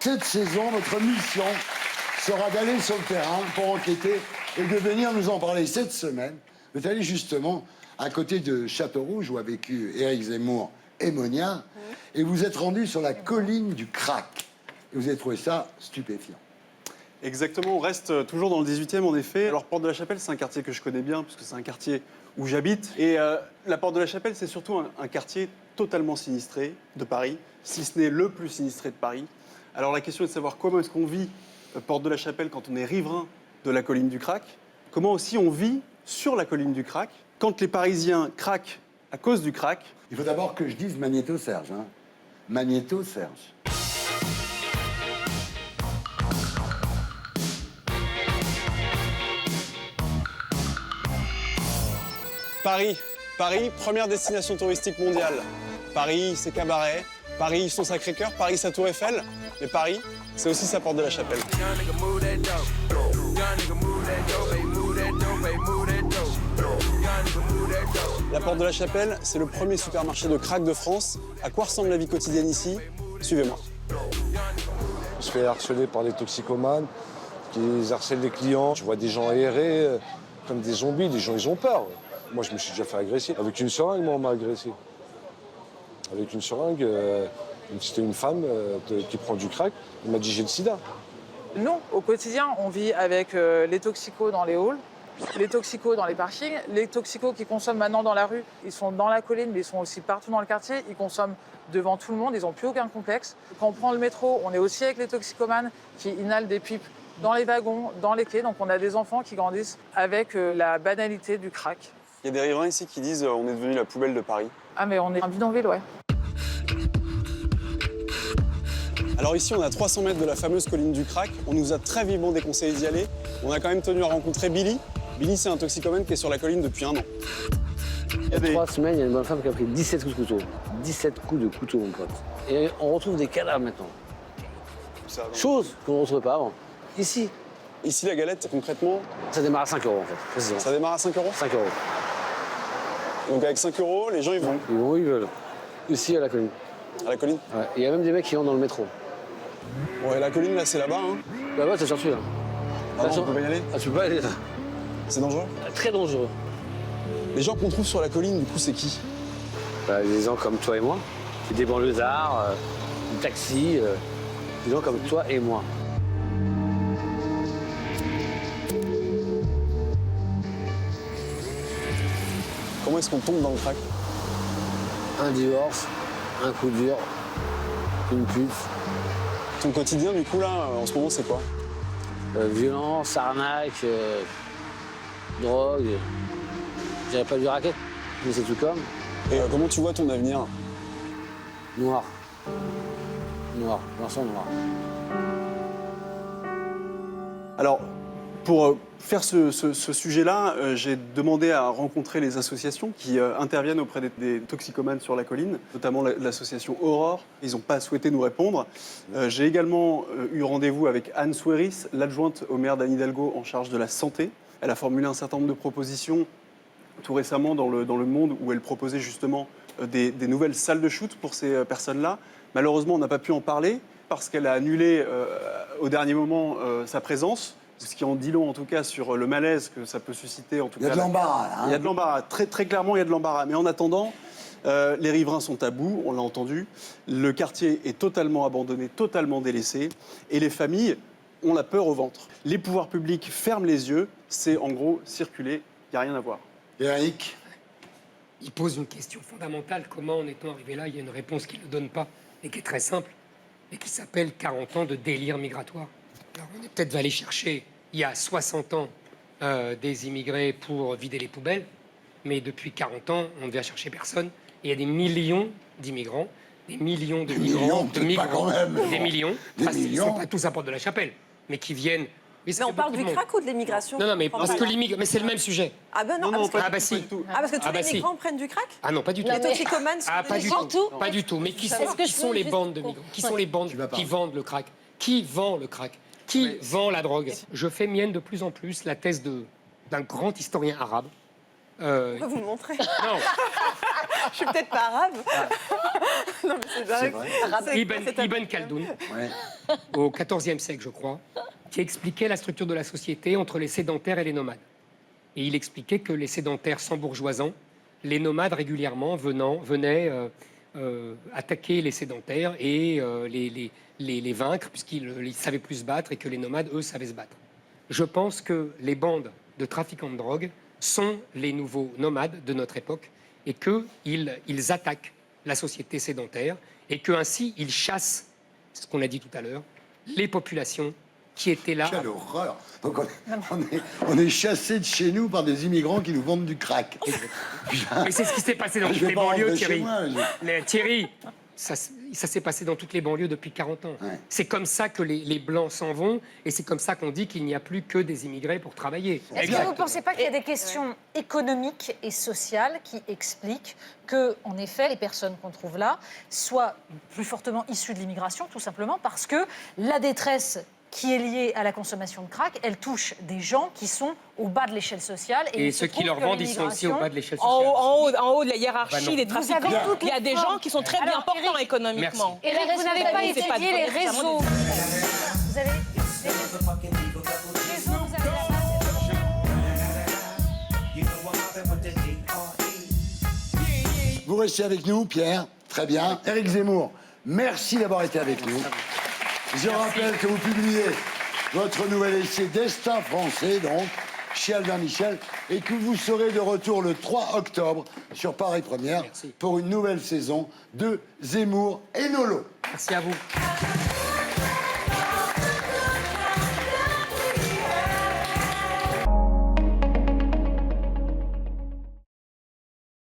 Cette saison, notre mission sera d'aller sur le terrain pour enquêter et de venir nous en parler cette semaine. Vous êtes allé justement à côté de Châteaurouge où a vécu Éric Zemmour et Monia, et vous êtes rendu sur la colline du Crac. Et vous avez trouvé ça stupéfiant. Exactement, on reste toujours dans le 18e en effet. Alors Porte de la Chapelle, c'est un quartier que je connais bien puisque c'est un quartier où j'habite. Et la Porte de la Chapelle, c'est surtout un quartier totalement sinistré de Paris, si ce n'est le plus sinistré de Paris. Alors la question est de savoir comment est-ce qu'on vit Porte de la Chapelle quand on est riverain de la colline du Crac. Comment aussi on vit sur la colline du Crac quand les Parisiens craquent à cause du crack. Il faut d'abord que je dise Magnéto Serge. Hein. Magnéto Serge. Paris, première destination touristique mondiale. Paris, c'est cabaret. Paris, son Sacré-Cœur. Paris, sa Tour Eiffel. Mais Paris, c'est aussi sa Porte de la Chapelle. La Porte de la Chapelle, c'est le premier supermarché de crack de France. À quoi ressemble la vie quotidienne ici? Suivez-moi. On se fait harceler par des toxicomanes qui harcèlent les clients. Je vois des gens errer comme des zombies. Les gens, ils ont peur. Moi, je me suis déjà fait agresser. Avec une seringue, moi, on m'a agressé. Avec une seringue, c'était une femme qui prend du crack. Elle m'a dit j'ai le sida. Nous, au quotidien, on vit avec les toxicos dans les halls, les toxicos dans les parkings, les toxicos qui consomment maintenant dans la rue. Ils sont dans la colline, mais ils sont aussi partout dans le quartier. Ils consomment devant tout le monde, ils n'ont plus aucun complexe. Quand on prend le métro, on est aussi avec les toxicomanes qui inhalent des pipes dans les wagons, dans les quais. Donc on a des enfants qui grandissent avec la banalité du crack. Il y a des riverains ici qui disent on est devenu la poubelle de Paris. Ah mais on est un bidonville, ouais. Alors ici, on est à 300 mètres de la fameuse colline du Crac. On nous a très vivement déconseillé d'y aller. On a quand même tenu à rencontrer Billy. Billy, c'est un toxicomane qui est sur la colline depuis 1 an. Il y a 3 semaines, il y a une bonne femme qui a pris 17 coups de couteau. 17 coups de couteau, mon pote. Et on retrouve des cadavres maintenant. Chose qu'on ne retrouvait pas avant. Ici. Ici, la galette, concrètement, Ça démarre à 5 euros, en fait, précisément. ça démarre à 5 euros. 5 euros. Donc avec 5 euros, les gens, ils vont Ils vont où ils veulent. Ici, à la colline. à la colline. Ouais. Et il y a même des mecs qui vont dans le métro. Bon, et la colline, là, c'est là-bas. Hein. Là-bas, c'est sorti, là. Ah non, on peut pas y aller. Ah, tu peux pas aller là. C'est dangereux. Très dangereux. Les gens qu'on trouve sur la colline, du coup, c'est qui? Bah, des gens comme toi et moi. Des banlieusards, des taxis, des gens comme toi et moi. Comment est-ce qu'on tombe dans le crack? Un divorce, un coup dur, une pute, Ton quotidien, du coup, là, en ce moment, c'est quoi? violence, arnaque, drogue. Je dirais pas du racket, mais c'est tout comme. Et comment tu vois ton avenir? Noir. Noir, pour l'instant noir. Alors, pour faire ce sujet-là, j'ai demandé à rencontrer les associations qui interviennent auprès des toxicomanes sur la colline, notamment l'association Aurore. Ils n'ont pas souhaité nous répondre. J'ai également eu rendez-vous avec Anne Souéris, l'adjointe au maire d'Anne Hidalgo en charge de la santé. Elle a formulé un certain nombre de propositions tout récemment dans le Monde où elle proposait justement des nouvelles salles de shoot pour ces personnes-là. Malheureusement, on n'a pas pu en parler parce qu'elle a annulé au dernier moment sa présence. Ce qui en dit long, en tout cas, sur le malaise que ça peut susciter. En tout Il y a cas, de l'embarras, là. Hein. Il y a de l'embarras. Très, très clairement, il y a de l'embarras. Mais en attendant, les riverains sont à bout, on l'a entendu. Le quartier est totalement abandonné, totalement délaissé. Et les familles ont la peur au ventre. Les pouvoirs publics ferment les yeux. C'est en gros circuler, il n'y a rien à voir. Eric, Il pose une question fondamentale. Comment en est-on arrivé là? Il y a une réponse qu'il ne donne pas, et qui est très simple, et qui s'appelle 40 ans de délire migratoire. Alors, on est peut-être allé chercher, il y a 60 ans, des immigrés pour vider les poubelles, mais depuis 40 ans, on ne vient chercher personne. Et il y a des millions d'immigrants, des millions de migrants, peut-être pas quand même. des millions, Des parce qu'ils ne millions. sont pas tous à Porte de la Chapelle, mais qui viennent... Mais on parle du crack ou de l'immigration? Non, mais parce que l'immigration... Mais c'est le même sujet. Ah ben non, Non, parce que, Ah bah si. parce que tous les si. migrants prennent du crack? Ah non, pas du tout. Les toxicomanes sont Ah, des pas du migrants? tout. Pas du tout. Mais qui sont les bandes de migrants? Qui sont les bandes qui vendent le crack? Qui vend le crack? Qui vend la drogue? Je fais mienne de plus en plus la thèse d'un grand historien arabe On va vous le montrer. Non, Je suis peut-être pas arabe. Non, mais c'est vrai. Ibn Khaldoun, Ouais. au XIVe siècle, je crois, qui expliquait la structure de la société entre les sédentaires et les nomades. Et il expliquait que les sédentaires s'embourgeoisant, les nomades régulièrement venaient attaquer les sédentaires et les vaincre, puisqu'ils savaient plus se battre et que les nomades, eux, savaient se battre. Je pense que les bandes de trafiquants de drogue sont les nouveaux nomades de notre époque et qu'ils attaquent la société sédentaire et qu'ainsi ils chassent, c'est ce qu'on a dit tout à l'heure, les populations qui étaient là. Quelle horreur. Donc on est chassés de chez nous par des immigrants qui nous vendent du crack. Mais c'est ce qui s'est passé dans Je toutes vais les pas banlieues, rentrer chez Thierry. moi, Thierry, ça s'est passé dans toutes les banlieues depuis 40 ans. Ouais. C'est comme ça que les Blancs s'en vont et c'est comme ça qu'on dit qu'il n'y a plus que des immigrés pour travailler. Est-ce que vous ne pensez pas qu'il y a des questions économiques et sociales qui expliquent que, en effet, les personnes qu'on trouve là soient plus fortement issues de l'immigration, tout simplement parce que la détresse qui est liée à la consommation de crack, elle touche des gens qui sont au bas de l'échelle sociale. Et il se ceux qui trouve leur que vendent, ils sont aussi au bas de l'échelle sociale. En haut de la Bah hiérarchie non. des Vous avez trafiquants, toutes il y a les des formes. gens qui sont très bien Alors, portants économiquement. Éric, vous n'avez pas C'est pas étudié les c'est vraiment réseaux. Vous avez... Vous restez avec nous, Pierre. Très bien. Éric Zemmour, merci d'avoir été avec nous. Je rappelle que vous publiez votre nouvel essai Destin français, donc, chez Albin Michel, et que vous serez de retour le 3 octobre sur Paris Première Merci. pour une nouvelle saison de Zemmour et Nolo. Merci à vous.